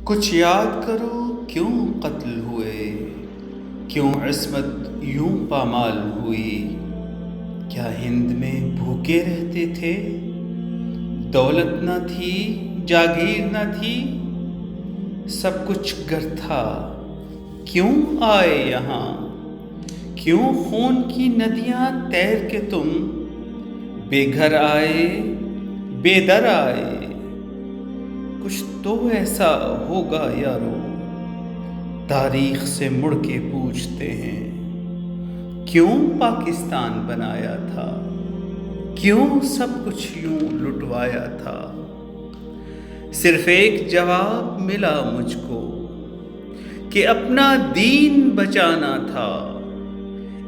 کچھ یاد کرو کیوں قتل ہوئے، کیوں عصمت یوں پامال ہوئی۔ کیا ہند میں بھوکے رہتے تھے، دولت نہ تھی جاگیر نہ تھی، سب کچھ گر تھا کیوں آئے یہاں۔ کیوں خون کی ندیاں تیر کے تم بے گھر آئے بے در آئے۔ کچھ تو ایسا ہوگا یارو، تاریخ سے مڑ کے پوچھتے ہیں کیوں پاکستان بنایا تھا، کیوں سب کچھ یوں لٹوایا تھا۔ صرف ایک جواب ملا مجھ کو کہ اپنا دین بچانا تھا،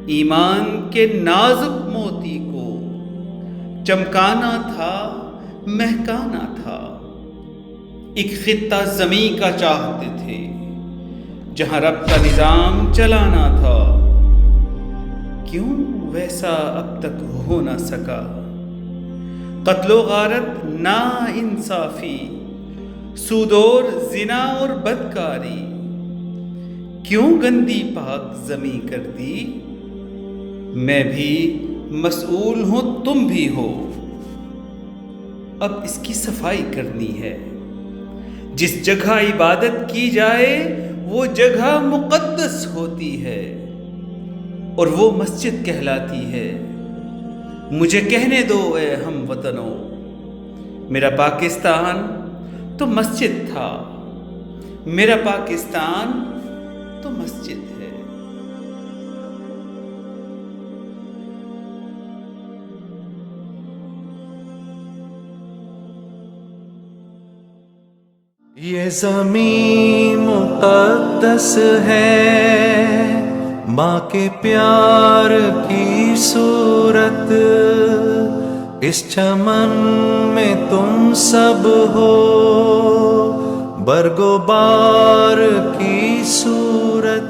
ایمان کے نازک موتی کو چمکانا تھا مہکانا تھا۔ ایک خطہ زمیں کا چاہتے تھے جہاں رب کا نظام چلانا تھا، کیوں ویسا اب تک ہو نہ سکا۔ قتل و غارت نا انصافی، سود اور زنا اور بدکاری، کیوں گندی پاک زمیں کر دی۔ میں بھی مسئول ہوں تم بھی ہو، اب اس کی صفائی کرنی ہے۔ جس جگہ عبادت کی جائے وہ جگہ مقدس ہوتی ہے اور وہ مسجد کہلاتی ہے۔ مجھے کہنے دو اے ہم وطنوں، میرا پاکستان تو مسجد تھا، میرا پاکستان تو مسجد ہے۔ یہ زمین مقدس ہے، ماں کے پیار کی صورت، اس چمن میں تم سب ہو برگ و بار کی صورت۔